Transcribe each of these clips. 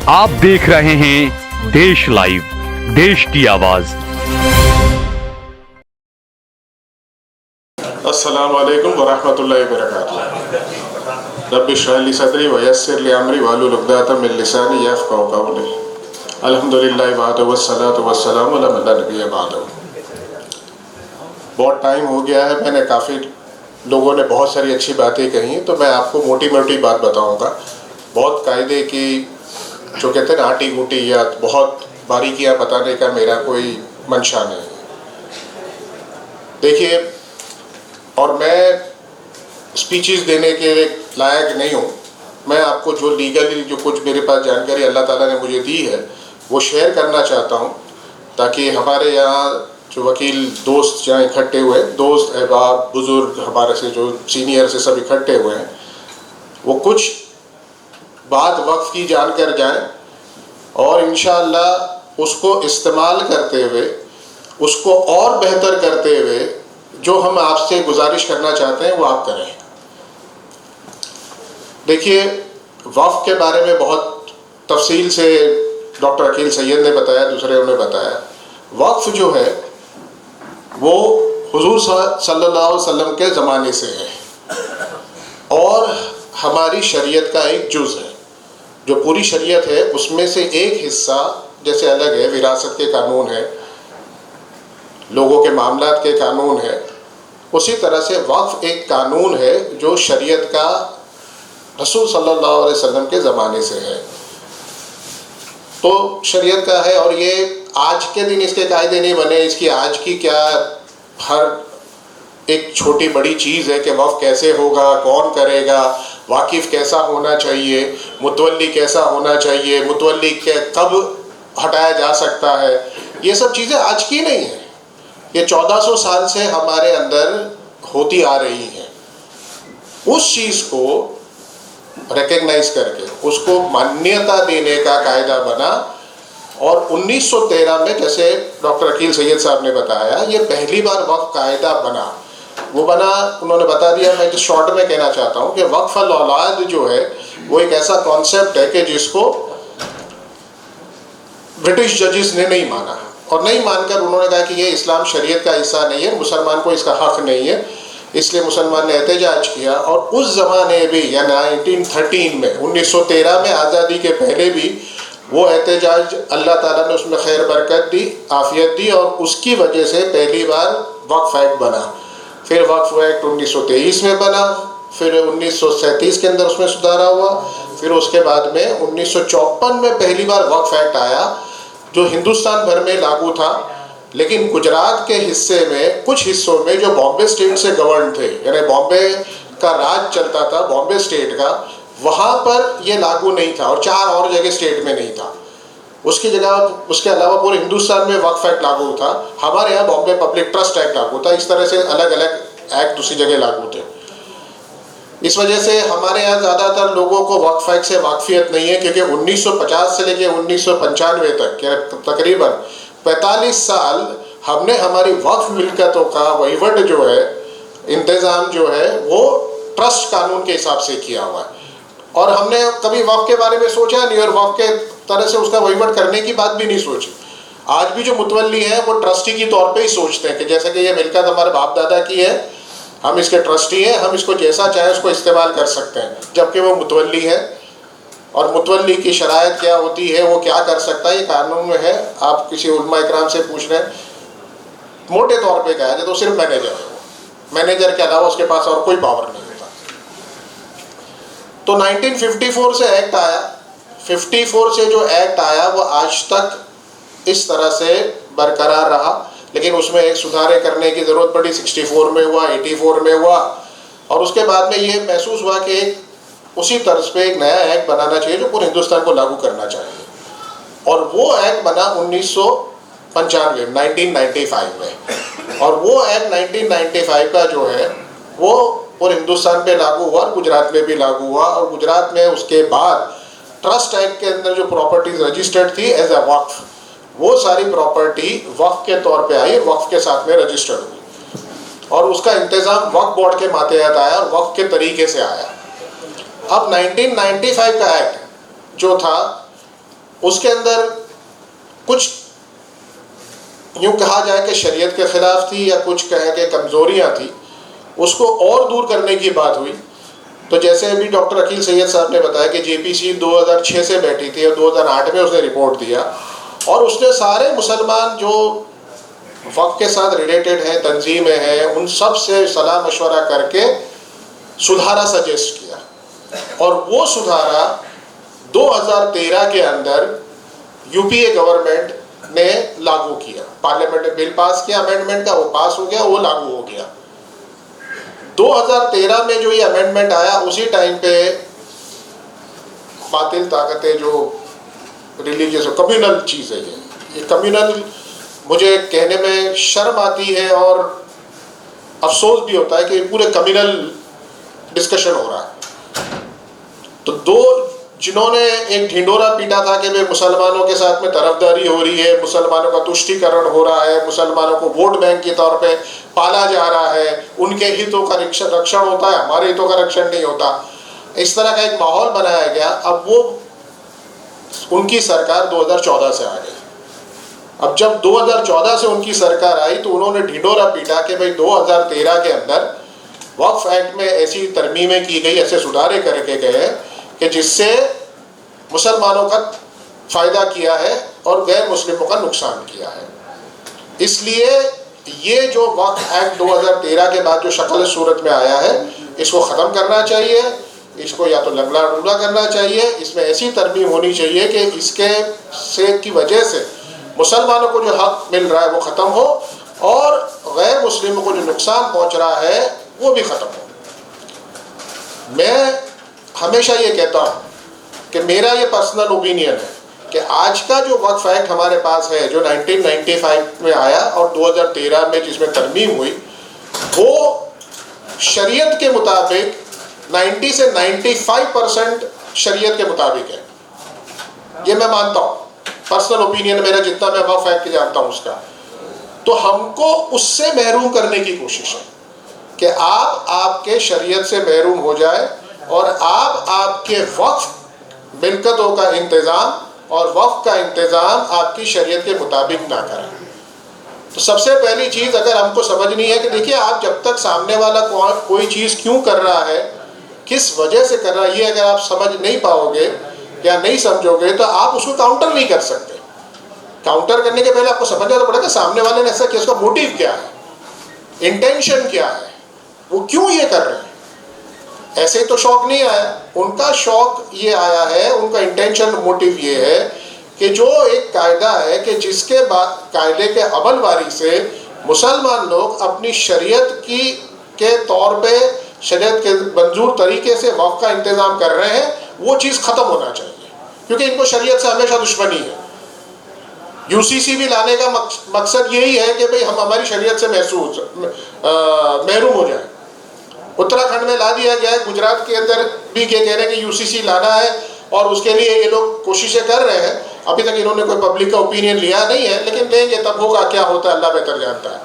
आप देख रहे हैं देश लाइव, देश की आवाज। अस्सलाम वालेकुम वरहमतुल्लाहि वबरकातुहू। रब्बि इश्रह ली सदरी वयस्सिर ली अमरी वहलुल उक़दतम मिन लिसानी यफ़क़हू क़ौली। अल्हम्दुलिल्लाहि वहदहु वस्सलातु वस्सलामु अला मन ला नबिय्य बअदहू। बहुत टाइम हो गया है, मैंने काफ़ी लोगों ने बहुत सारी अच्छी बातें कही हैं, तो मैं आपको मोटी मोटी बात बताऊंगा। बहुत कायदे की जो कहते हैं ना आटी गुटी या बहुत बारीकियाँ बताने का मेरा कोई मंशा नहीं है। देखिए, और मैं स्पीचेस देने के लायक नहीं हूँ। मैं आपको जो लीगली जो कुछ मेरे पास जानकारी अल्लाह ताला ने मुझे दी है वो शेयर करना चाहता हूँ, ताकि हमारे यहाँ जो वकील दोस्त यहाँ इकट्ठे हुए, दोस्त अहबाब बुज़ुर्ग हमारे से जो सीनियर से सब इकट्ठे हुए हैं, वो कुछ बात वक्फ की जानकर जाएं और इंशाअल्लाह उसको इस्तेमाल करते हुए, उसको और बेहतर करते हुए जो हम आपसे गुजारिश करना चाहते हैं वो आप करें। देखिए, वक्फ के बारे में बहुत तफसील से डॉक्टर अकील सैयद ने बताया, दूसरे ने बताया। वक्फ जो है वो हुजूर सल्लल्लाहु अलैहि वसल्लम के ज़माने से है और हमारी शरीयत का एक जुज़ है। जो पूरी शरीयत है उसमें से एक हिस्सा जैसे अलग है, विरासत के कानून है, लोगों के मामलात के कानून है, उसी तरह से वक्फ एक कानून है जो शरीयत का रसूल सल्लल्लाहु अलैहि वसल्लम के ज़माने से है। तो शरीयत का है और ये आज के दिन इसके कायदे नहीं बने। इसकी आज की क्या हर एक छोटी बड़ी चीज़ है कि वक्फ कैसे होगा, कौन करेगा, वाकिफ़ कैसा होना चाहिए, मुतवल्ली कैसा होना चाहिए, मुतवल्ली के कब हटाया जा सकता है, ये सब चीज़ें आज की नहीं है। ये 1400 साल से हमारे अंदर होती आ रही हैं। उस चीज़ को रिकग्नाइज करके उसको मान्यता देने का कायदा बना और 1913 में, जैसे डॉक्टर अकील सैयद साहब ने बताया, ये पहली बार वक्फ कायदा बना। वो बना, उन्होंने बता दिया। मैं जो शॉर्ट में कहना चाहता हूँ कि वक्फ अल औलाद जो है वो एक ऐसा कॉन्सेप्ट है कि जिसको ब्रिटिश जजेस ने नहीं माना और नहीं मानकर उन्होंने कहा कि ये इस्लाम शरीयत का हिस्सा नहीं है, मुसलमान को इसका हक़ नहीं है, इसलिए मुसलमान ने एहतजाज किया। और उस ज़माने भी या 1913 में, 1913 में आज़ादी के पहले भी वो एहतजाज अल्लाह ताला ने उसमें खैर बरकत दी, आफ़ियत दी और उसकी वजह से पहली बार वक्फ एक्ट बना। फिर वक्फ एक्ट 1923 में बना, फिर 1937 के अंदर उसमें सुधारा हुआ, फिर उसके बाद में 1954 में पहली बार वक्फ एक्ट आया जो हिंदुस्तान भर में लागू था। लेकिन गुजरात के हिस्से में, कुछ हिस्सों में जो बॉम्बे स्टेट से गवर्न थे, यानी बॉम्बे का राज चलता था बॉम्बे स्टेट का, वहाँ पर ये लागू नहीं था और 4 और जगह स्टेट में नहीं था। उसकी जगह, उसके अलावा पूरे हिंदुस्तान में वक्फ एक्ट लागू था। हमारे यहाँ बॉम्बे पब्लिक ट्रस्ट एक्ट लागू था। इस तरह से अलग अलग एक्ट दूसरी जगह लागू थे। इस वजह से हमारे यहाँ ज़्यादातर लोगों को वक्फ एक्ट से वाकफियत नहीं है, क्योंकि 1950 से लेकर 1995 तक, तकरीबन 45 साल हमने हमारी वक्फ मिल्कतों का वहीवट जो है, इंतज़ाम जो है, वो ट्रस्ट कानून के हिसाब से किया हुआ है और हमने कभी वक्फ के बारे में सोचा नहीं और वक्फ के तरह से उसका वहीवट करने की बात भी नहीं सोची। आज भी जो मुतवल्ली हैं वो ट्रस्टी के तौर पे ही सोचते हैं कि जैसे कि ये मिल्कत हमारे बाप दादा की है, हम इसके ट्रस्टी हैं, हम इसको जैसा चाहे उसको इस्तेमाल कर सकते हैं, जबकि वो मुतवल्ली है। और मुतवल्ली की शराइत क्या होती है, वो क्या कर सकता है, ये कानून में है। आप किसी उलमा इकराम से पूछ रहे हैं, मोटे तौर पर कहा जाए तो सिर्फ मैनेजर है। मैनेजर के अलावा उसके पास और कोई पावर नहीं होता। तो 1954 से एक्ट आया, 54 से जो एक्ट आया वो आज तक इस तरह से बरकरार रहा, लेकिन उसमें एक सुधारे करने की ज़रूरत पड़ी। 64 में हुआ, 84 में हुआ और उसके बाद में ये महसूस हुआ कि एक उसी तर्ज पे एक नया एक्ट बनाना चाहिए जो पूरे हिंदुस्तान को लागू करना चाहिए। और वो एक्ट बना 1995 में और वो एक्ट 1995 का जो है वो पूरे हिंदुस्तान पे लागू हुआ, गुजरात में भी लागू हुआ। और गुजरात में उसके बाद ट्रस्ट एक्ट के अंदर जो प्रॉपर्टीज रजिस्टर्ड थी एज अ वक्फ, वो सारी प्रॉपर्टी वक्फ के तौर पे आई, वक्फ के साथ में रजिस्टर्ड हुई और उसका इंतज़ाम वक्फ बोर्ड के मातहत आया और वक्फ के तरीके से आया। अब 1995 का एक्ट जो था उसके अंदर कुछ यूँ कहा जाए कि शरीयत के ख़िलाफ़ थी या कुछ कहें कि कमज़ोरियाँ थी, उसको और दूर करने की बात हुई। तो जैसे अभी डॉक्टर अकील सैयद साहब ने बताया कि JPC 2006 से बैठी थी और 2008 में उसने रिपोर्ट दिया, और उसने सारे मुसलमान जो वक़्त के साथ रिलेटेड हैं, तंजीमें हैं, उन सब से सलाह मशवरा करके सुधारा सजेस्ट किया, और वो सुधारा 2013 के अंदर UPA गवर्नमेंट ने लागू किया। पार्लियामेंट ने बिल पास किया अमेंडमेंट का, वो पास हो गया, वो लागू हो गया। 2013 में जो ये अमेंडमेंट आया, उसी टाइम पे बातिल ताकतें जो रिलीजियस कम्युनल चीज़ है, ये कम्युनल, मुझे कहने में शर्म आती है और अफसोस भी होता है कि पूरे कम्युनल डिस्कशन हो रहा है। तो दो जिन्होंने एक ढिंडोरा पीटा था कि भाई मुसलमानों के साथ में तरफदारी हो रही है, मुसलमानों का तुष्टीकरण हो रहा है, मुसलमानों को वोट बैंक के तौर पे पाला जा रहा है, उनके हितों का रक्षण होता है, हमारे हितों का रक्षण नहीं होता, इस तरह का एक माहौल बनाया गया। अब वो उनकी सरकार 2014 से आ गई। अब जब 2014 से उनकी सरकार आई तो उन्होंने ढिंडोरा पीटा कि भाई 2013 के अंदर वक्फ एक्ट में ऐसी तरमीमें की गई, ऐसे सुधारे करके गए कि जिससे मुसलमानों का फ़ायदा किया है और गैर मुस्लिमों का नुकसान किया है। इसलिए ये जो वक्फ एक्ट 2013 के बाद जो शक्ल सूरत में आया है, इसको ख़त्म करना चाहिए, इसको या तो लंगड़ा डूला करना चाहिए, इसमें ऐसी तरमीम होनी चाहिए कि इसके से की वजह से मुसलमानों को जो हक़ मिल रहा है वो ख़त्म हो, और गैर मुस्लिमों को जो नुकसान पहुँच रहा है वो भी ख़त्म हो। मैं हमेशा ये कहता हूँ कि मेरा ये पर्सनल ओपिनियन है कि आज का जो वक्फ एक्ट हमारे पास है, जो 1995 में आया और 2013 में जिसमें तरमीम हुई, वो शरीयत के मुताबिक 90 से 95% शरीयत के मुताबिक है। ये मैं मानता हूँ, पर्सनल ओपिनियन मेरा, जितना मैं वक्फ एक्ट जानता हूँ उसका। तो हमको उससे महरूम करने की कोशिश है कि आप आपके शरीयत से महरूम हो जाए और आप आपके वक्फ मिल्कतों का इंतज़ाम और वक्फ का इंतज़ाम आपकी शरीयत के मुताबिक ना करें। तो सबसे पहली चीज़ अगर हमको समझनी है कि देखिए, आप जब तक सामने वाला कोई चीज़ क्यों कर रहा है, किस वजह से कर रहा है, ये अगर आप समझ नहीं पाओगे या नहीं समझोगे तो आप उसको काउंटर नहीं कर सकते। काउंटर करने के पहले आपको समझना तो पड़ेगा सामने वाले ने ऐसा किया, उसका मोटिव क्या है, इंटेंशन क्या है, वो क्यों ये कर रहे हैं। ऐसे ही तो शौक नहीं आया, उनका शौक ये आया है, उनका इंटेंशन मोटिव ये है कि जो एक कायदा है कि जिसके बाद कायदे के अमलवारी से मुसलमान लोग अपनी शरीयत के तौर पे, शरीयत के मंजूर तरीके से वक्फ का इंतज़ाम कर रहे हैं, वो चीज़ ख़त्म होना चाहिए, क्योंकि इनको शरीयत से हमेशा दुश्मनी है। UCC भी लाने का मकसद यही है कि भाई हम हमारी शरीयत से महरूम हो जाए। उत्तराखंड में ला दिया गया है, गुजरात के अंदर भी ये कह रहे हैं कि UCC लाना है और उसके लिए ये लोग कोशिशें कर रहे हैं। अभी तक इन्होंने कोई पब्लिक का ओपिनियन लिया नहीं है, लेकिन लेंगे तब होगा, क्या होता है अल्लाह बेहतर जानता है।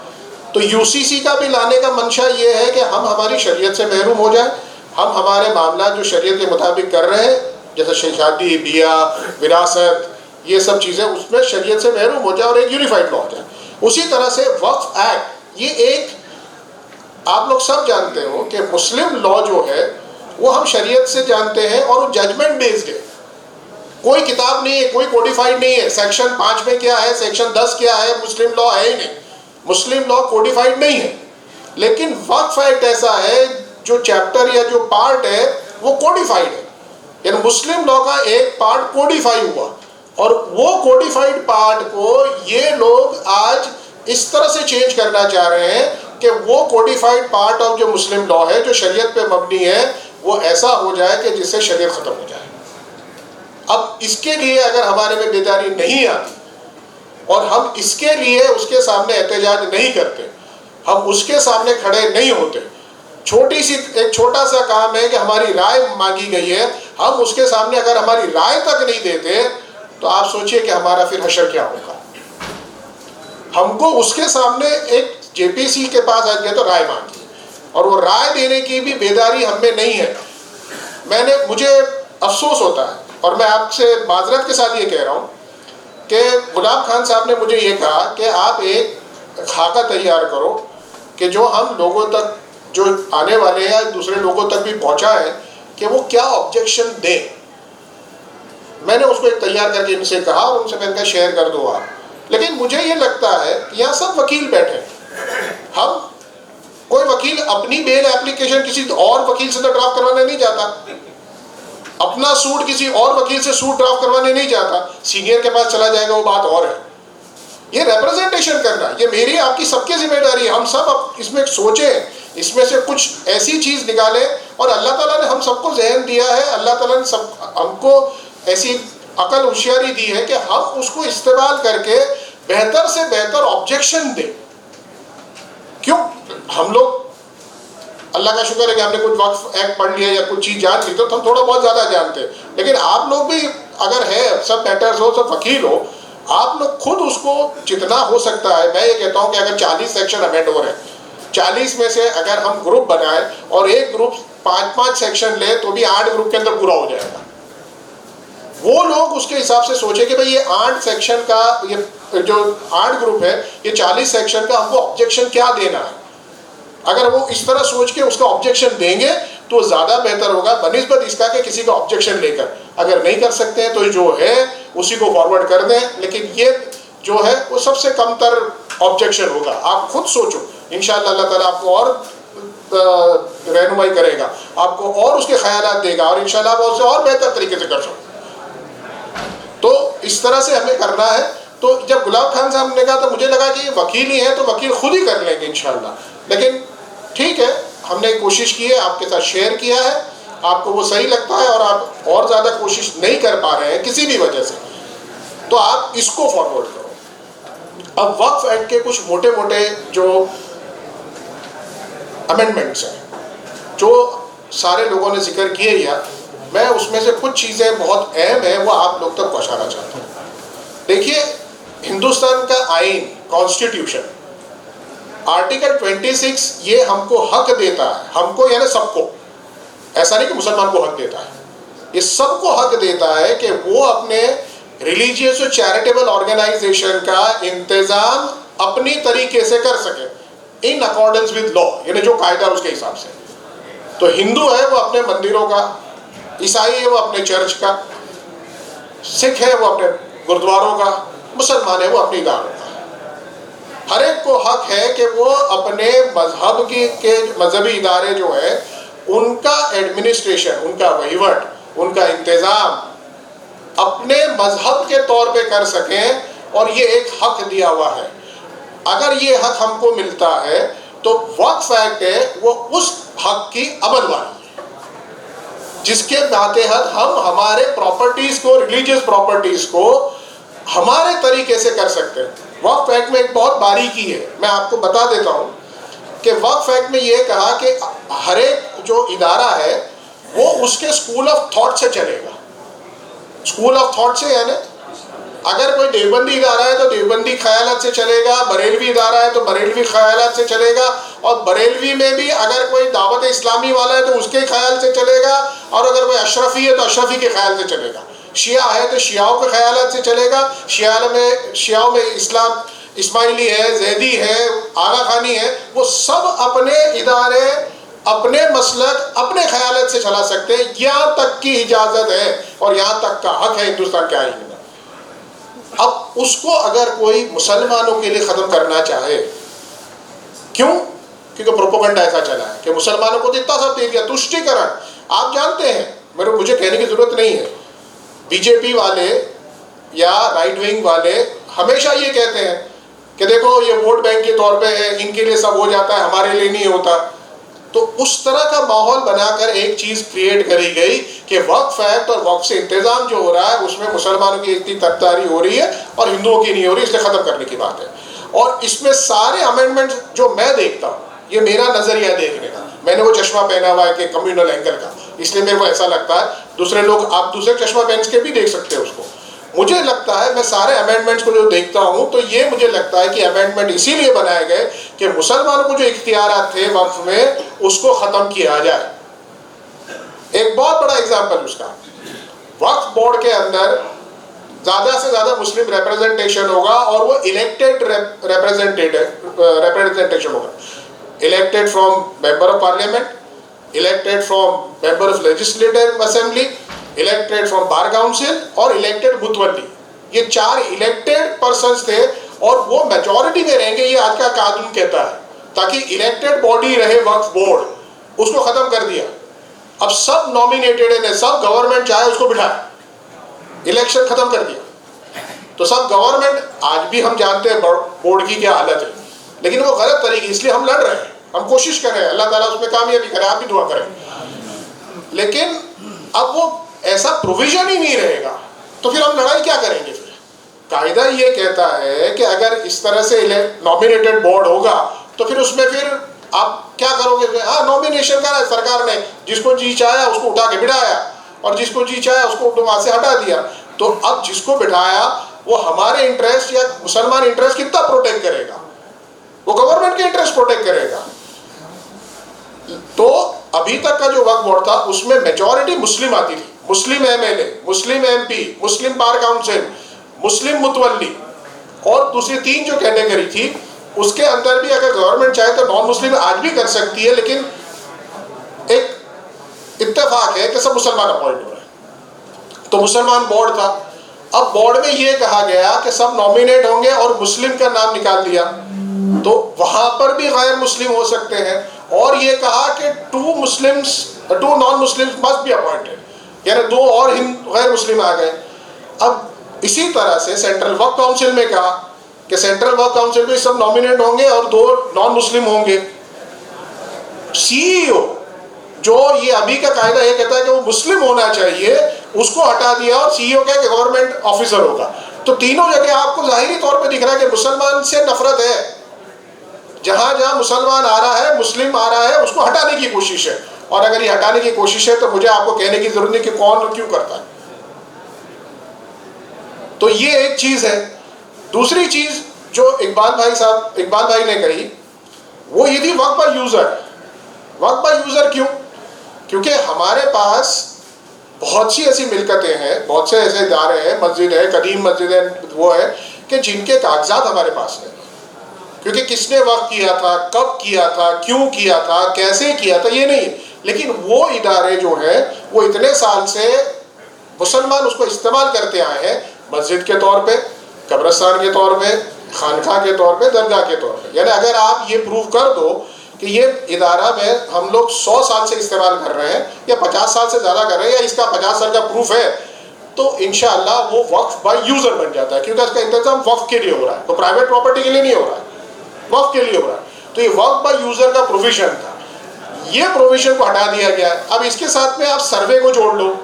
तो UCC का भी लाने का मंशा ये है कि हम हमारी शरीयत से महरूम हो जाए, हम हमारे मामला जो शरीयत के मुताबिक कर रहे हैं, जैसे शादी, बियाह, विरासत, ये सब चीज़ें, उसमें शरीयत से महरूम हो जाए और एक यूनिफाइड लॉ हो जाए। उसी तरह से वक्फ एक्ट, ये एक, आप लोग सब जानते हो कि मुस्लिम लॉ जो है वो हम शरीयत से जानते हैं और वो जजमेंट बेस्ड है। कोई किताब नहीं है, कोई कोडिफाइड नहीं है। सेक्शन 5 में क्या है, सेक्शन 10 क्या है, मुस्लिम लॉ है ही नहीं। मुस्लिम लॉ कोडिफाइड नहीं है, लेकिन वक्फ एक्ट ऐसा है जो चैप्टर या जो पार्ट है वो कोडिफाइड है। यानी मुस्लिम लॉ का एक पार्ट कोडिफाई हुआ, और वो कोडिफाइड पार्ट को ये लोग आज इस तरह से चेंज करना चाह रहे हैं कि वो कोडिफाइड पार्ट ऑफ जो मुस्लिम लॉ है, जो शरीयत पे मबनी है, वो ऐसा हो जाए कि जिससे शरीयत ख़त्म हो जाए। अब इसके लिए अगर हमारे में बेदारी नहीं आती और हम इसके लिए उसके सामने एहतजाज नहीं करते, हम उसके सामने खड़े नहीं होते, छोटी सी एक छोटा सा काम है कि हमारी राय मांगी गई है, हम उसके सामने अगर हमारी राय तक नहीं देते तो आप सोचिए कि हमारा फिर हशर क्या होगा। हमको उसके सामने एक JPC के पास आ गया तो राय मांगी, और वो राय देने की भी बेदारी हम में नहीं है। मुझे अफसोस होता है और मैं आपसे माजरत के साथ ये कह रहा हूँ कि गुलाब खान साहब ने मुझे ये कहा कि आप एक खाका तैयार करो कि जो हम लोगों तक, जो आने वाले हैं या दूसरे लोगों तक भी पहुँचाए, कि वो क्या ऑब्जेक्शन दें। मैंने उसको एक तैयार करके इनसे कहा और उनसे मैंने कहा शेयर कर दो आप। लेकिन मुझे ये लगता है कि यहाँ सब वकील बैठे हैं, हम कोई वकील अपनी बेल एप्लीकेशन किसी और वकील से तो ड्राफ्ट करवाने नहीं जाता, अपना सूट किसी और वकील से सूट ड्राफ्ट करवाने नहीं जाता, सीनियर के पास चला जाएगा, वो बात और है। ये रिप्रेजेंटेशन करना, ये मेरी आपकी सबकी जिम्मेदारी है। हम सब अब इसमें सोचें, इसमें से कुछ ऐसी चीज़ निकालें, और अल्लाह ताला ने हम सबको जहन दिया है, अल्लाह ताला ने सब हमको ऐसी अकल होशियारी दी है कि हम उसको इस्तेमाल करके बेहतर से बेहतर ऑब्जेक्शन दें। क्यों हम लोग, अल्लाह का शुक्र है कि हमने कुछ वक्फ एक्ट पढ़ लिया या कुछ चीज़ जान ली तो हम थोड़ा बहुत ज़्यादा जानते हैं, लेकिन आप लोग भी अगर है, सब मैटर्स हो, सब वकील हो, आप लोग खुद उसको जितना हो सकता है, मैं ये कहता हूँ कि अगर 40 सेक्शन अमेंड हो रहे हैं, 40 में से अगर हम ग्रुप बनाए और एक ग्रुप 5-5 सेक्शन ले तो भी 8 ग्रुप के अंदर पूरा हो जाएगा। वो लोग उसके हिसाब से सोचे कि भाई ये 8 सेक्शन का, ये जो 8 ग्रुप है, ये 40 सेक्शन का हमको ऑब्जेक्शन क्या देना है। अगर वो इस तरह सोच के उसका ऑब्जेक्शन देंगे तो ज़्यादा बेहतर होगा बनिस्बत इसका कि किसी का ऑब्जेक्शन लेकर। अगर नहीं कर सकते हैं तो जो है उसी को फॉरवर्ड कर दें, लेकिन ये जो है वो सबसे कमतर ऑब्जेक्शन होगा। आप खुद सोचो, इंशाअल्लाह अल्लाह ताला आपको और रहनुमाई करेगा, आपको और उसके ख्यालात देगा, और इंशाअल्लाह आप उससे और बेहतर तरीके से कर सकते। तो इस तरह से हमें करना है। तो जब गुलाब खान साहब ने कहा तो मुझे लगा कि वकील ही है तो वकील खुद ही कर लेंगे इंशाअल्लाह, लेकिन ठीक है, हमने कोशिश की है, आपके साथ शेयर किया है, आपको वो सही लगता है और आप और ज़्यादा कोशिश नहीं कर पा रहे हैं किसी भी वजह से, तो आप इसको फॉरवर्ड करो। अब वक्फ एक्ट के कुछ मोटे मोटे जो अमेंडमेंट्स हैं जो सारे लोगों ने जिक्र किए, या मैं उसमें से कुछ चीज़ें बहुत अहम है वो आप लोग तक पहुँचाना चाहता हूँ। देखिए, हिंदुस्तान का आइन, कॉन्स्टिट्यूशन, आर्टिकल 26 ये हमको हक देता है, हमको यानी सबको, ऐसा नहीं कि मुसलमान को हक देता है, ये सबको हक देता है कि वो अपने रिलीजियस और चैरिटेबल ऑर्गेनाइजेशन का इंतज़ाम अपनी तरीके से कर सके इन अकॉर्डेंस विद लॉ, यानी जो कायदा उसके हिसाब से। तो हिंदू है वो अपने मंदिरों का, ईसाई है वो अपने चर्च का, सिख है वो अपने गुरुद्वारों का, मुसलमान है वो अपने इदारों का। हर एक को हक है कि वो अपने मजहब के मजहबी इदारे जो है उनका एडमिनिस्ट्रेशन, उनका वहीवट, उनका इंतज़ाम अपने मजहब के तौर पे कर सकें, और ये एक हक दिया हुआ है। अगर ये हक हमको मिलता है तो वक्फ एक्ट है वो उस हक की अमल वाली है, जिसके मातहत हम हमारे प्रॉपर्टीज़ को, रिलीजियस प्रॉपर्टीज़ को हमारे तरीके से कर सकते हैं। वक्फ एक्ट में एक बहुत बारीकी है, मैं आपको बता देता हूँ कि वक्फ एक्ट में ये कहा कि हर एक जो इदारा है वो उसके स्कूल ऑफ थॉट से चलेगा। स्कूल ऑफ थॉट से यानी अगर कोई देवबंदी इदारा है तो देवबंदी ख्यालात से चलेगा, बरेलवी इदारा है तो बरेलवी ख्यालात से चलेगा, और बरेलवी में भी अगर कोई दावत इस्लामी वाला है तो उसके ख्याल से चलेगा, और अगर कोई अशरफी है तो अशरफी के ख्याल से चलेगा, शिया है तो शियाओं के ख्यालात से चलेगा, शियाओं में इस्लाम इस्माइली है, जैदी है, आगा खानी है, वो सब अपने इदारे, अपने मसलक, अपने ख्यालात से चला सकते हैं। यहाँ तक की इजाज़त है और यहाँ तक का हक है हिंदुस्तान के आईन में। अब उसको अगर कोई मुसलमानों के लिए ख़त्म करना चाहे, क्यों? क्योंकि प्रोपेगेंडा ऐसा चला है कि मुसलमानों को तो इतना सब दे दिया, तुष्टीकरण। आप जानते हैं, मुझे कहने की ज़रूरत नहीं है, बीजेपी वाले या राइट विंग वाले हमेशा ये कहते हैं कि देखो ये वोट बैंक के तौर पे है, इनके लिए सब हो जाता है, हमारे लिए नहीं होता। तो उस तरह का माहौल बनाकर एक चीज़ क्रिएट करी गई कि वक्फ एक्ट और वक्फ से इंतज़ाम जो हो रहा है उसमें मुसलमानों की इतनी तरफदारी हो रही है और हिंदुओं की नहीं हो रही, इसलिए ख़त्म करने की बात है। और इसमें सारे अमेंडमेंट जो मैं देखता हूँ, ये मेरा नज़रिया देखने का, मैंने वो चश्मा पहना हुआ है कि कम्युनल एंगल का, इसलिए मेरे को ऐसा लगता है। दूसरे लोग, आप दूसरे चश्मा पहन के भी देख सकते हैं उसको। मुझे लगता है, मैं सारे अमेंडमेंट्स को जो देखता हूँ तो ये मुझे लगता है कि अमेंडमेंट इसीलिए बनाए गए कि मुसलमानों को जो इख्तियारात थे वक्फ में उसको ख़त्म किया जाए। एक बहुत बड़ा एग्जाम्पल उसका, वक्फ बोर्ड के अंदर ज़्यादा से ज़्यादा मुस्लिम रिप्रेजेंटेशन होगा और वो इलेक्टेड रिप्रेजेंटेशन होगा, elected from member of parliament, elected from member of legislative assembly, elected from bar council और इलेक्टेड मुतवल्ली। ये 4 इलेक्टेड पर्सन्स थे और वो मेजॉरिटी में रहेंगे, ये आज का कानून कहता है, ताकि इलेक्टेड बॉडी रहे वक्फ बोर्ड, उसको खत्म कर दिया। अब सब नॉमिनेटेड है, सब गवर्नमेंट चाहे उसको बिठाए, इलेक्शन खत्म कर दिया। तो सब गवर्नमेंट, आज भी हम जानते हैं बोर्ड की क्या हालत है, लेकिन वो गलत तरीके, इसलिए हम लड़ रहे हैं, हम कोशिश कर रहे हैं, अल्लाह ताला उसमें कामयाबी करे, आप भी दुआ करें। लेकिन अब वो ऐसा प्रोविजन ही नहीं रहेगा तो फिर हम लड़ाई क्या करेंगे? फिर कायदा ये कहता है कि अगर इस तरह से नॉमिनेटेड बोर्ड होगा तो फिर उसमें फिर आप क्या करोगे? हाँ, नॉमिनेशन करा है सरकार ने, जिसको जी चाहे उसको उठा के बिठाया और जिसको जी चाहे उसको वहां से हटा दिया। तो अब जिसको बिठाया वो हमारे इंटरेस्ट या मुसलमान इंटरेस्ट कितना प्रोटेक्ट करेगा? वो गवर्नमेंट के इंटरेस्ट प्रोटेक्ट करेगा। तो अभी तक का जो वक्फ बोर्ड था उसमें मेजॉरिटी मुस्लिम आती थी, मुस्लिम एमएलए, मुस्लिम एमपी, मुस्लिम बार काउंसिल, मुस्लिम मुतवल्ली और दूसरी 3 जो कैटेगरी थी, उसके अंदर भी अगर गवर्नमेंट चाहे तो नॉन मुस्लिम आज भी कर सकती है, लेकिन एक इत्तेफाक है कि सब मुसलमान अपॉइंट हो रहे हैं। तो मुसलमान बोर्ड था। अब बोर्ड में ये कहा गया कि सब नॉमिनेट होंगे और मुस्लिम का नाम निकाल दिया, तो वहां पर भी गैर मुस्लिम हो सकते हैं। और ये कहा कि 2 non Muslims must be appointed, यानी 2 और गैर मुस्लिम आ गए। अब इसी तरह से सेंट्रल वक्फ काउंसिल में कहा कि सेंट्रल वक्फ काउंसिल में सब नॉमिनेट होंगे और 2 नॉन मुस्लिम होंगे। सीईओ, जो ये अभी का कायदा ये कहता है कि वो मुस्लिम होना चाहिए, उसको हटा दिया और सीईओ क्या गवर्नमेंट ऑफिसर होगा। तो तीनों जगह आपको जाहिरी तौर पे दिख रहा है कि मुसलमान से नफरत है। जहां जहां मुसलमान आ रहा है, मुस्लिम आ रहा है, उसको हटाने की कोशिश है। और अगर ये हटाने की कोशिश है तो मुझे आपको कहने की जरूरत नहीं कि कौन और क्यों करता है। तो ये एक चीज है। दूसरी चीज जो इकबाल भाई ने कही, वो ये थी waqf by user. Waqf by user क्यों? क्योंकि हमारे पास बहुत सी ऐसी मिलकतें हैं, बहुत से ऐसे इदारे हैं, मस्जिद है, कदीम मस्जिद है, वो है कि जिनके कागजात हमारे पास नहीं, क्योंकि किसने वक्त किया था, कब किया था, क्यों किया था, कैसे किया था, ये नहीं। लेकिन वो इदारे जो हैं वो इतने साल से मुसलमान उसको इस्तेमाल करते आए हैं, मस्जिद के तौर पे, कब्रिस्तान के तौर पे, खानका के तौर पे, दरगाह के तौर पे। यानी अगर आप ये प्रूव कर दो कि ये इदारा में हम लोग 100 साल से इस्तेमाल कर रहे हैं या 50 साल से ज़्यादा कर रहे हैं या इसका 50 साल का प्रूफ है, तो इंशाअल्लाह वो वक्फ बाय यूज़र बन जाता है, क्योंकि इसका इंतजाम वक्फ के लिए हो रहा है, तो प्राइवेट प्रॉपर्टी के लिए नहीं हो रहा है, वक्फ के लिए हो रहा है। तो ये वक्फ बाय यूज़र का प्रोविजन था, ये प्रोविजन को हटा दिया गया है। अब इसके साथ में आप सर्वे को जोड़ लो।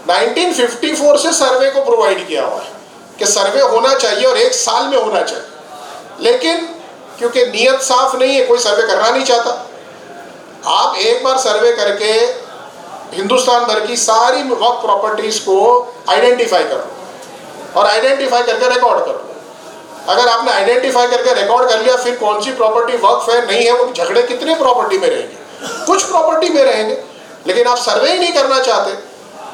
1954 से सर्वे को प्रोवाइड किया हुआ है कि सर्वे होना चाहिए और 1 साल में होना चाहिए, लेकिन क्योंकि नीयत साफ नहीं है, कोई सर्वे करना नहीं चाहता। आप एक बार सर्वे करके हिंदुस्तान भर की सारी वक्फ प्रॉपर्टीज को आइडेंटिफाई करो और आइडेंटिफाई करके रिकॉर्ड करो। अगर आपने आइडेंटिफाई करके रिकॉर्ड कर लिया, फिर कौन सी प्रॉपर्टी वक्फ है नहीं है, वो झगड़े कितने प्रॉपर्टी में रहेंगे? कुछ प्रॉपर्टी में रहेंगे, लेकिन आप सर्वे ही नहीं करना चाहते।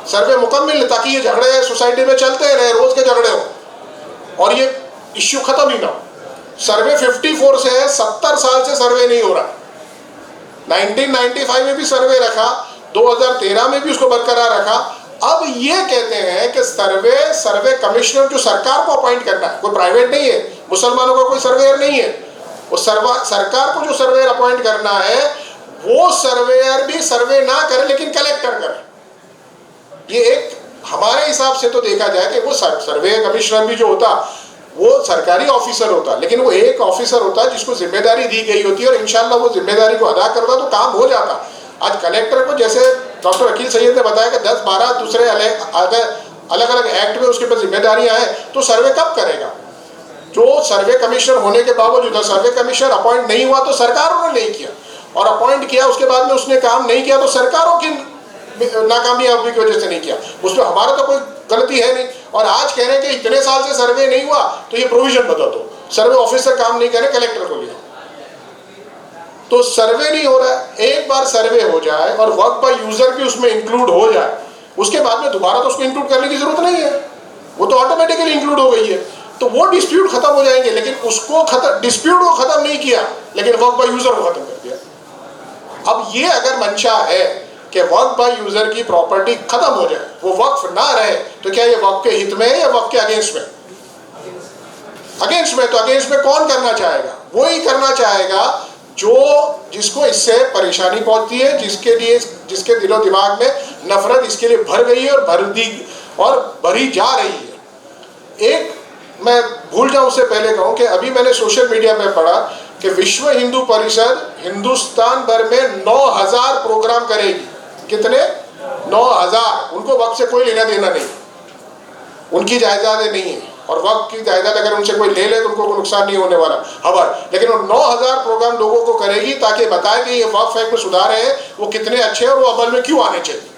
सर्वे मुकम्मल, ताकि ये झगड़े सोसाइटी में चलते रहे, रोज के झगड़े हो और ये इश्यू खत्म ही ना हो। सर्वे 54 से है, 70 साल से सर्वे नहीं हो रहा। 1995 में भी सर्वे रखा, 2013 में भी उसको बरकरार रखा। अब ये कहते हैं कि सर्वे कमिश्नर जो सरकार को अपॉइंट करना है, कोई प्राइवेट नहीं है, मुसलमानों का कोई सर्वेयर नहीं है, वो सरकार को जो सर्वेयर अपॉइंट करना है, वो सर्वेयर भी सर्वे ना करे लेकिन कलेक्टर करे। ये एक हमारे हिसाब से तो देखा जाए कि वो सर्वे कमिश्नर भी जो होता वो सरकारी ऑफिसर होता, लेकिन वो एक ऑफिसर होता जिसको जिम्मेदारी दी गई होती है और इंशाल्लाह वो जिम्मेदारी को अदा करता तो काम हो जाता। आज कलेक्टर को, जैसे डॉक्टर अकील सैयद ने बताया कि 10-12 दूसरे अलग अलग एक्ट में उसके पास जिम्मेदारियां हैं, तो सर्वे कब करेगा? जो सर्वे कमिश्नर होने के बावजूद सर्वे कमिश्नर अपॉइंट नहीं हुआ तो सरकारों ने नहीं किया, और अपॉइंट किया उसके बाद में उसने काम नहीं किया तो सरकारों की नाकामयाबी की वजह से नहीं किया। उसमें हमारा तो कोई गलती है नहीं। और आज कह रहे हैं कि इतने साल से सर्वे नहीं हुआ तो ये प्रोविजन बता दो, सर्वे ऑफिसर काम नहीं करे, कलेक्टर को लिया। तो सर्वे नहीं हो रहा है। एक बार सर्वे हो जाए और वक्फ बाय यूजर भी उसमें इंक्लूड हो जाए उसके बाद में दोबारा तो उसको इंक्लूड करने की जरूरत नहीं है, वो तो ऑटोमेटिकली इंक्लूड हो गई है। तो वो डिस्प्यूट खत्म हो जाएंगे, लेकिन उसको डिस्प्यूट को खत्म नहीं किया, लेकिन वर्क बाय यूजर को खत्म कर दिया। अब ये अगर मंशा है कि वर्क बाय यूजर की प्रॉपर्टी खत्म हो जाए, वो वक्फ ना रहे, तो क्या ये वक्फ के हित में है या वक्फ के अगेंस्ट में? अगेंस्ट में। तो अगेंस्ट में कौन करना चाहेगा? वो ही करना चाहेगा जिसको इससे परेशानी पहुंचती है, जिसके दिलो दिमाग में नफरत इसके लिए भर गई है और भरी जा रही है। एक मैं भूल जाऊं उससे पहले कहूं कि अभी मैंने सोशल मीडिया पे पढ़ा कि विश्व हिंदू परिषद हिंदुस्तान भर में 9000 प्रोग्राम करेगी। कितने? 9000। उनको वक्त से कोई लेना देना नहीं, उनकी जायदादें नहीं है, और वक्त की जायदाद अगर उनसे कोई ले तो उनको कोई नुकसान नहीं होने वाला खबर। लेकिन वो 9000 प्रोग्राम लोगों को करेगी ताकि बताए कि ये वक्फ एक्ट में सुधार है वो कितने अच्छे हैं और वो अमल में क्यों आने चाहिए।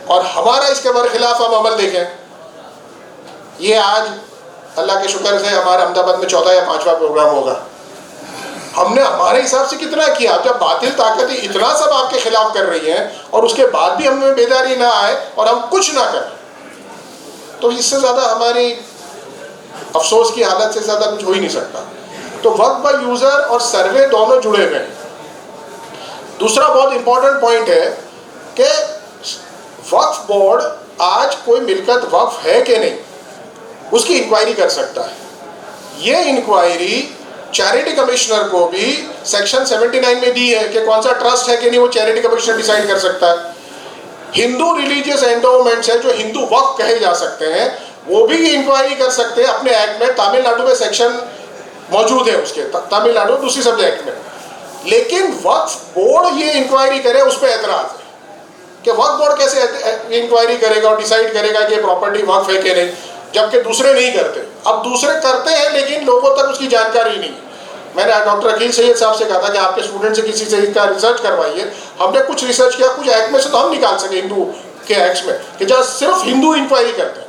और हमारा इसके बरखिलाफ हम अमल देखें, ये आज अल्लाह के शुक्र से हमारे अहमदाबाद में 14 या 5वां प्रोग्राम होगा। हमने हमारे हिसाब से कितना किया? जब बातिल ताकतें इतना सब आपके खिलाफ कर रही हैं और उसके बाद भी हमें बेदारी ना आए और हम कुछ ना करें, तो इससे ज़्यादा हमारी अफसोस की हालत से ज़्यादा कुछ हो ही नहीं सकता। तो वक्फ बाय यूज़र और सर्वे दोनों जुड़े हुए हैं। दूसरा बहुत इंपॉर्टेंट पॉइंट है कि वक्फ बोर्ड आज कोई मिल्कत वक्फ है कि नहीं उसकी इंक्वायरी कर सकता है। ये इंक्वायरी चैरिटी कमिश्नर को भी सेक्शन 79 में दी है कि कौन सा ट्रस्ट है कि नहीं, वो चैरिटी कमिश्नर डिसाइड कर सकता है। हिंदू रिलीजियस एंडोमेंट्स है जो हिंदू वक्फ कहे जा सकते हैं, वो भी इंक्वायरी कर सकते हैं अपने एक्ट में। तमिलनाडु में सेक्शन मौजूद है उसके, तमिलनाडु दूसरी सब्जेक्ट में। लेकिन वक्फ बोर्ड ये इंक्वायरी करे, उस पर एतराज है कि वक्फ बोर्ड कैसे इंक्वायरी करेगा और डिसाइड करेगा कि प्रॉपर्टी वक्फ है कि नहीं, जबकि दूसरे नहीं करते। अब दूसरे करते हैं लेकिन लोगों तक उसकी जानकारी नहीं है। मैंने डॉक्टर अकील सैयद साहब से कहा था कि आपके स्टूडेंट से किसी से इसका रिसर्च करवाइए। हमने कुछ रिसर्च किया, कुछ एक्ट में से तो हम निकाल सके हिंदू के एक्ट्स में कि जहाँ सिर्फ हिंदू इंक्वायरी करते हैं।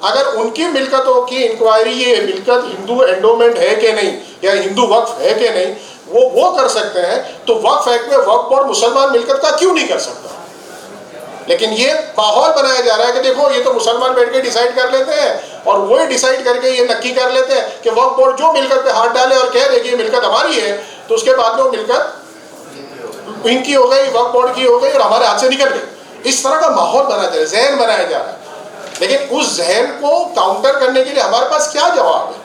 अगर उनकी मिल्कतों की इंक्वायरी ये मिल्कत हिंदू एंडोमेंट है कि नहीं या हिंदू वक्फ है कि नहीं वो कर सकते हैं, तो वक्फ एक्ट में वक्फ बोर्ड मुसलमान मिल्कत का क्यों नहीं कर सकता? लेकिन ये माहौल बनाया जा रहा है कि देखो ये तो मुसलमान बैठ के डिसाइड कर लेते हैं और वही डिसाइड करके ये नक्की कर लेते हैं कि वक्फ बोर्ड जो मिल्कत पे हाथ डाले और कह दे कि ये मिल्कत हमारी है, तो उसके बाद में वो मिल्कत इनकी हो गई, वक्फ बोर्ड की हो गई और हमारे हाथ से निकल गई। इस तरह का माहौल बनाया जा रहा है, जहन बनाया जा रहा है। लेकिन उस जहन को काउंटर करने के लिए हमारे पास क्या जवाब है?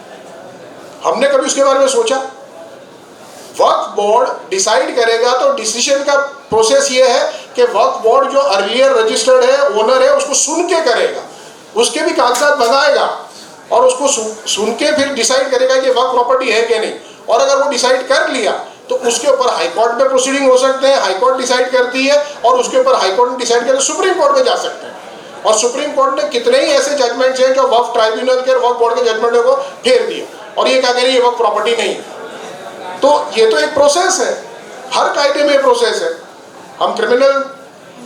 हमने कभी उसके बारे में सोचा? वक्फ बोर्ड डिसाइड करेगा तो डिसीजन का प्रोसेस ये है कि वक्फ बोर्ड जो अर्लियर रजिस्टर्ड है, ओनर है, उसको सुन के करेगा, उसके भी कागजात बनाएगा और उसको सुन के फिर डिसाइड करेगा कि वक्फ प्रॉपर्टी है कि नहीं। और अगर वो डिसाइड कर लिया तो उसके ऊपर हाई कोर्ट में प्रोसीडिंग हो सकते हैं, हाई कोर्ट डिसाइड करती है और उसके ऊपर हाई कोर्ट ने डिसाइड किया तो सुप्रीम कोर्ट में जा सकते हैं। और सुप्रीम कोर्ट ने कितने ही ऐसे जजमेंट्स हैं जो वक्फ ट्राइब्यूनल के वक्फ बोर्ड के जजमेंटों को फेर दिया और ये क्या कह रही है वक्फ प्रॉपर्टी नहीं। तो ये तो एक प्रोसेस है, हर कायदे में प्रोसेस है। हम क्रिमिनल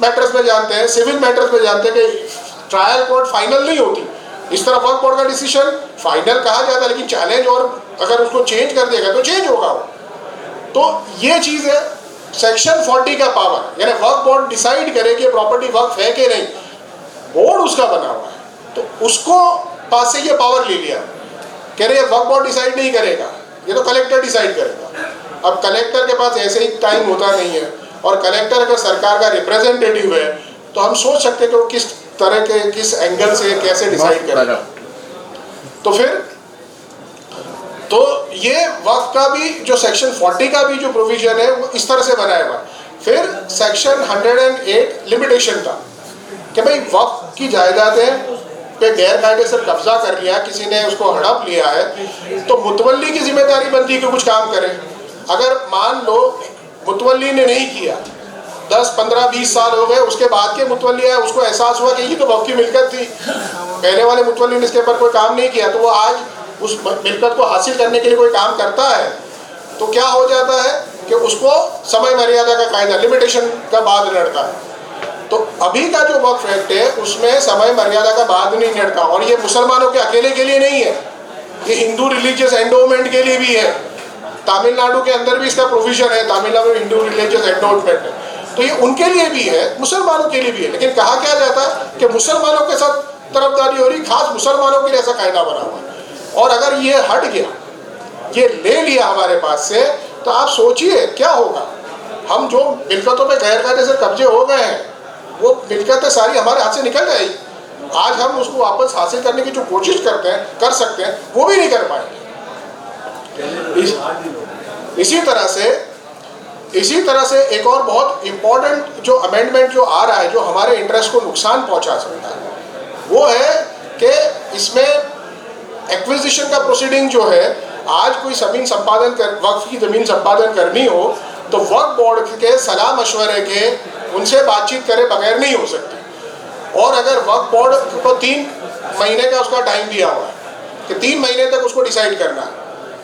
मैटर्स में जानते हैं, सिविल मैटर्स में जानते हैं कि ट्रायल कोर्ट फाइनल नहीं होती। इस तरह वक्फ बोर्ड का डिसीजन फाइनल कहा जाता है, लेकिन चैलेंज और अगर उसको चेंज कर देगा तो चेंज होगा वो। तो ये चीज़ है सेक्शन 40 का पावर, यानी वक्फ बोर्ड डिसाइड करे कि प्रॉपर्टी वक्फ है कि नहीं, बोर्ड उसका बना हुआ है। तो उसको पास से ये पावर ले लिया, कह रहे वक्फ बोर्ड डिसाइड नहीं करेगा, ये तो कलेक्टर डिसाइड करेगा। अब कलेक्टर के पास ऐसे ही टाइम होता नहीं है, और कलेक्टर अगर सरकार का रिप्रेजेंटेटिव है तो हम सोच सकते हैं कि वो किस तरह के किस एंगल से कैसे डिसाइड करेगा। तो फिर तो ये वक्फ का भी जो सेक्शन 40 का भी जो प्रोविजन है वो इस तरह से बनाया हुआ। फिर सेक्शन 108 लिमिटेशन का कि भाई वक्फ की जायदादें पे गैर कायदे से कब्जा कर लिया, किसी ने उसको हड़प लिया है, तो मुतवल्ली की जिम्मेदारी बनती है कि कुछ काम करे। अगर मान लो मुतवल्ली ने नहीं किया, 10, 15, 20 साल हो गए, उसके बाद के मुतवल्ली है, उसको एहसास हुआ कि ये तो वक्फ की मिल्कत थी, पहले वाले मुतवल्ली ने इसके ऊपर कोई काम नहीं किया, तो वो आज उस मिल्कत को हासिल करने के लिए कोई काम करता है, तो क्या हो जाता है कि उसको समय मर्यादा का कायदा लिमिटेशन का बाद लड़ता है। तो अभी का जो वक्फ एक्ट है उसमें समय मर्यादा का बाद नहीं लड़ता, और ये मुसलमानों के अकेले के लिए नहीं है, ये हिंदू रिलीजियस एंडोमेंट के लिए भी है। तमिलनाडु के अंदर भी इसका प्रोविजन है, तमिलनाडु में हिंदू रिलीजियस एंडोमेंट है। तो ये उनके लिए भी है, मुसलमानों के लिए भी है। लेकिन कहा क्या जाता है कि मुसलमानों के साथ तरफदारी हो रही, खास मुसलमानों के लिए ऐसा कायदा बना हुआ है। और अगर ये हट गया, ये ले लिया हमारे पास से, तो आप सोचिए क्या होगा। हम जो मिल्कतों पे गैर कायदे से कब्जे हो गए हैं, वो मिल्कतें सारी हमारे हाथ से निकल जाएगी। आज हम उसको वापस हासिल करने की जो कोशिश करते हैं, कर सकते हैं, वो भी नहीं कर पाएंगे। इसी तरह से एक और बहुत इंपॉर्टेंट जो अमेंडमेंट जो आ रहा है, जो हमारे इंटरेस्ट को नुकसान पहुंचा सकता है, वो है कि इसमें एक्विजिशन का प्रोसीडिंग जो है, आज कोई जमीन संपादन वक्फ की ज़मीन संपादन करनी हो तो वक्फ बोर्ड के सलाह मशवरे के, उनसे बातचीत करे बगैर नहीं हो सकती। और अगर वक्फ बोर्ड को 3 महीने का उसका टाइम दिया हुआ है कि 3 महीने तक उसको डिसाइड करना है,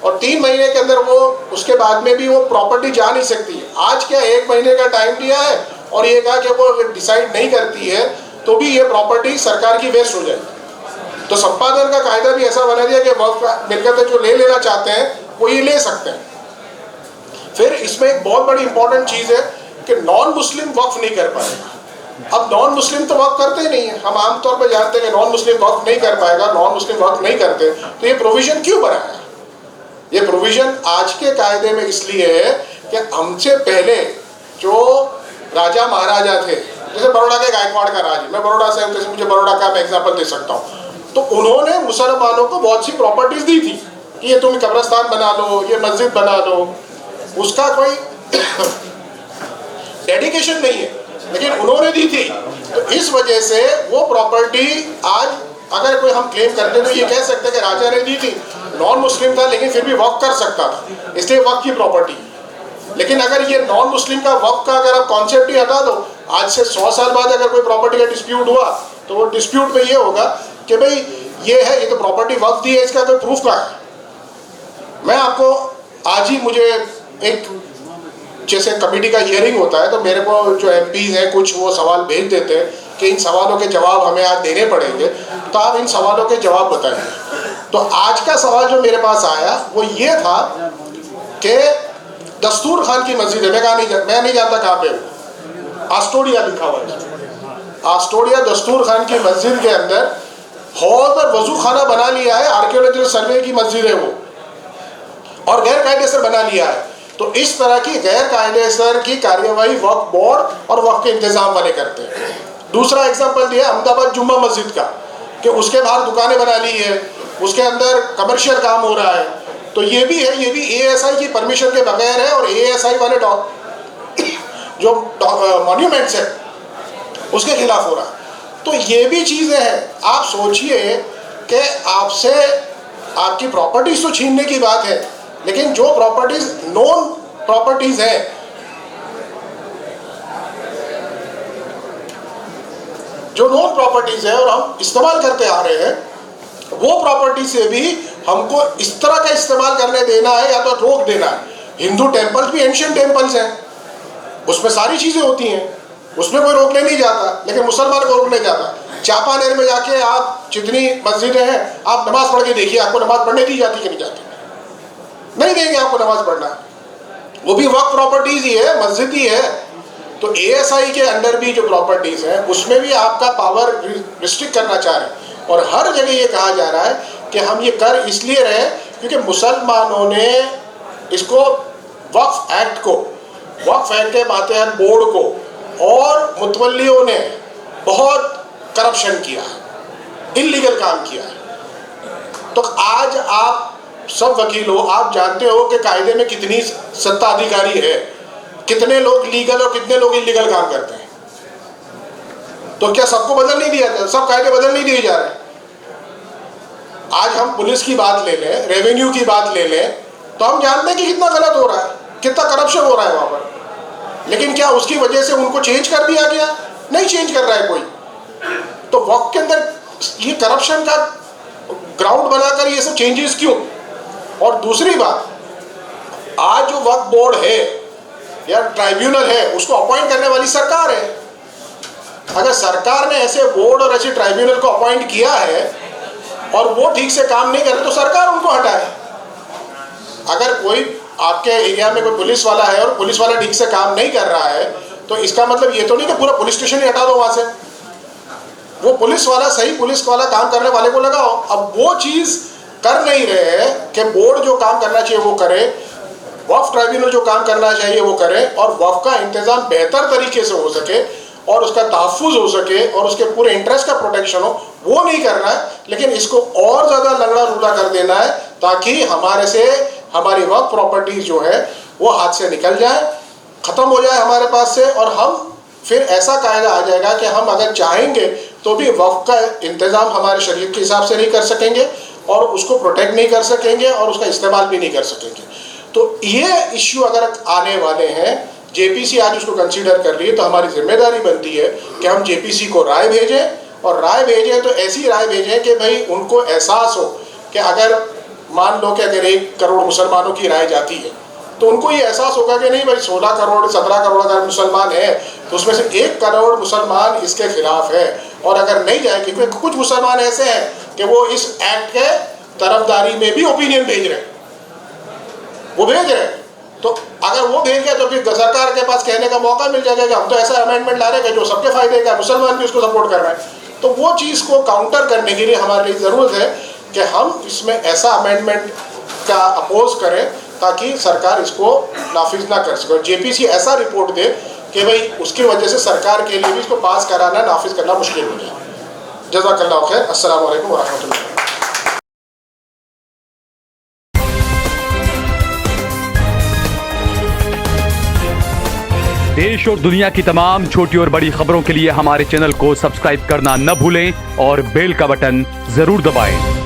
और 3 महीने के अंदर वो, उसके बाद में भी वो प्रॉपर्टी जा नहीं सकती। आज क्या 1 महीने का टाइम दिया है और ये कहा कि वो डिसाइड नहीं करती है तो भी ये प्रॉपर्टी सरकार की वेस्ट हो जाएगी। तो संपादन का कायदा भी ऐसा बना दिया कि वक्फ मिलकतें जो ले लेना चाहते हैं वो ये ले सकते हैं। फिर इसमें एक बहुत बड़ी इंपॉर्टेंट चीज़ है कि नॉन मुस्लिम वक्फ नहीं कर पाएगा। अब नॉन मुस्लिम तो वक्फ करते ही नहीं है, हम आमतौर पर जानते हैं कि नॉन मुस्लिम वक्फ नहीं कर पाएगा, नॉन मुस्लिम वक्फ नहीं करते, तो ये प्रोविज़न क्यों बनाया? ये प्रोविज़न आज के कायदे में इसलिए है कि हमसे पहले जो राजा महाराजा थे, जैसे बड़ौदा के गायकवाड़ का राज, मैं बड़ौदा से हूँ, जैसे मुझे बड़ौदा का मैं एग्जाम्पल दे सकता हूँ, तो उन्होंने मुसलमानों को बहुत सी प्रॉपर्टीज दी थी कि ये तुम कब्रस्तान बना लो, ये मस्जिद बना लो। उसका कोई डेडिकेशन नहीं है, लेकिन उन्होंने दी थी। तो इस वजह से वो प्रॉपर्टी आज अगर कोई हम क्लेम करते तो ये कह सकते कि राजा ने दी थी, नॉन मुस्लिम था लेकिन फिर भी वक्फ कर सकता था, इसलिए वक्फ की प्रॉपर्टी। लेकिन अगर ये नॉन मुस्लिम का वक्फ का अगर आप कॉन्सेप्ट ही हटा दो, आज से 100 साल बाद अगर कोई प्रॉपर्टी का डिस्प्यूट हुआ तो वो डिस्प्यूट में ये होगा कि भाई ये है, ये तो प्रॉपर्टी वक्फ दी है, इसका कोई प्रूफ का है। मैं आपको आज ही, मुझे एक जैसे कमेटी का हियरिंग होता है तो मेरे को जो एमपीज हैं कुछ वो सवाल भेज देते हैं कि इन सवालों के जवाब हमें आज देने पड़ेंगे, तो आप इन सवालों के जवाब बताएंगे। तो आज का सवाल जो मेरे पास आया वो ये था कि दस्तूर खान की मस्जिद है, मैं नहीं जानता कहाँ पे वो, आस्टोडिया लिखा हुआ है, आस्टोडिया दस्तूर खान की मस्जिद के अंदर हौज और वजू खाना बना लिया है, आर्कियोलॉजिकल सर्वे की मस्जिद है वो, और गैर कायदेसर बना लिया है। तो इस तरह की गैर कायदेसर की कार्यवाही वक्फ बोर्ड और वक्फ के इंतजाम वाले करते हैं। दूसरा एग्जाम्पल दिया अहमदाबाद जुम्मा मस्जिद का कि उसके बाहर दुकानें बना ली है, उसके अंदर कमर्शियल काम हो रहा है, तो ये भी है, ये भी एएसआई की परमिशन के बगैर है, और एएसआई वाले जो मॉन्यूमेंट्स है उसके खिलाफ हो रहा है। तो ये भी चीज़ें हैं। आप सोचिए कि आपसे आपकी प्रॉपर्टीज तो छीनने की बात है, लेकिन जो प्रॉपर्टीज नॉन प्रॉपर्टीज हैं, जो नॉन प्रॉपर्टीज है और हम इस्तेमाल करते आ रहे हैं, वो प्रॉपर्टी से भी हमको इस तरह का इस्तेमाल करने देना है या तो रोक देना है। हिंदू टेम्पल्स भी एंशिएंट टेम्पल्स हैं, उसमें सारी चीज़ें होती हैं, उसमें कोई रोकने नहीं जाता, लेकिन मुसलमान को रोकने जाता। चापानेर में जाके आप जितनी मस्जिदें हैं आप नमाज पढ़ के देखिए, आपको नमाज पढ़ने दी जाती कि नहीं जाती? नहीं देंगे आपको नमाज पढ़ना, वो भी वक्फ प्रॉपर्टीज ही है, मस्जिद ही है। तो एएसआई के अंडर भी जो प्रॉपर्टीज हैं उसमें भी आपका पावर रिस्ट्रिक्ट करना चाह रहे हैं, और हर जगह ये कहा जा रहा है कि हम ये कर इसलिए रहे क्योंकि मुसलमानों ने इसको वक्फ एक्ट को, वक्फ एक्ट के मातहत बोर्ड को और मुतवल्लियों ने बहुत करप्शन किया है, इल्लीगल काम किया है। तो आज आप सब वकील हो, आप जानते हो कि कायदे में कितनी सत्ताधिकारी है, कितने लोग लीगल और कितने लोग इल्लीगल काम करते हैं। तो क्या सबको बदल नहीं दिया जाता? सब कायदे बदल नहीं दिए जा रहे? आज हम पुलिस की बात ले लें, रेवेन्यू की बात ले लें, तो हम जानते हैं कि कितना गलत हो रहा है, कितना करप्शन हो रहा है वहाँ पर। लेकिन क्या उसकी वजह से उनको चेंज कर दिया गया? नहीं चेंज कर रहा है कोई। तो वक्त के अंदर ये करप्शन का ग्राउंड बनाकर ये सब चेंजेस क्यों? और दूसरी बात, आज जो वक्फ बोर्ड है या ट्राइब्यूनल है उसको अपॉइंट करने वाली सरकार है। अगर सरकार ने ऐसे बोर्ड और ऐसे ट्राइब्यूनल को अपॉइंट किया है और वो ठीक से काम नहीं करे तो सरकार उनको हटाए। अगर कोई आपके एरिया में कोई पुलिस वाला है और पुलिस वाला ठीक से काम नहीं कर रहा है तो इसका मतलब ये तो नहीं कि पूरा पुलिस स्टेशन ही हटा दो वहां से। वो पुलिस वाला सही पुलिस वाला काम करने वाले को लगाओ। अब वो चीज कर नहीं रहे कि बोर्ड जो काम करना चाहिए वो करे, वक्फ ट्राइब्यूनल जो काम करना चाहिए वो करे, और वक्फ का इंतजाम बेहतर तरीके से हो सके और उसका तहफ़्फ़ुज़ हो सके और उसके पूरे इंटरेस्ट का प्रोटेक्शन हो, वो नहीं करना है। लेकिन इसको और ज़्यादा लंगड़ा लूला कर देना है ताकि हमारे से हमारी वक्फ प्रॉपर्टीज जो है वो हाथ से निकल जाए, ख़त्म हो जाए हमारे पास से, और हम फिर ऐसा कायदा आ जाएगा कि हम अगर चाहेंगे तो भी वक्फ का इंतज़ाम हमारे शरीयत के हिसाब से नहीं कर सकेंगे और उसको प्रोटेक्ट नहीं कर सकेंगे और उसका इस्तेमाल भी नहीं कर सकेंगे। तो ये इश्यू अगर आने वाले हैं, जेपीसी आज उसको कंसीडर कर रही है, तो हमारी जिम्मेदारी बनती है कि हम जेपीसी को राय भेजें, और राय भेजें तो ऐसी राय भेजें कि भाई उनको एहसास हो कि अगर मान लो कि अगर 1 करोड़ मुसलमानों की राय जाती है तो उनको ये एहसास होगा कि नहीं भाई 16 करोड़ 17 करोड़ अगर मुसलमान है तो उसमें से 1 करोड़ मुसलमान इसके खिलाफ है, और अगर नहीं जाएगी क्योंकि कुछ मुसलमान ऐसे हैं कि वो इस एक्ट के तरफदारी में भी ओपिनियन भेज रहे हैं, वो भेज रहे हैं। तो अगर वो भेज गया तो फिर सरकार के पास कहने का मौका मिल जाएगा कि हम तो ऐसा अमेंडमेंट ला रहे हैं जो सबके फायदे का, मुसलमान भी उसको सपोर्ट कर रहे हैं। तो वो चीज़ को काउंटर करने के लिए हमारे लिए ज़रूरत है कि हम इसमें ऐसा अमेंडमेंट का अपोज करें ताकि सरकार इसको नाफिज ना कर सके। जेपीसी ऐसा रिपोर्ट दे कि भाई उसकी वजह से सरकार के लिए भी इसको पास कराना, नाफिज करना मुश्किल हो जाए। जज़ाकल्लाहु खैर। अस्सलाम वालेकुम व रहमतुल्लाह। देश और दुनिया की तमाम छोटी और बड़ी खबरों के लिए हमारे चैनल को सब्सक्राइब करना न भूलें और बेल का बटन जरूर दबाएं।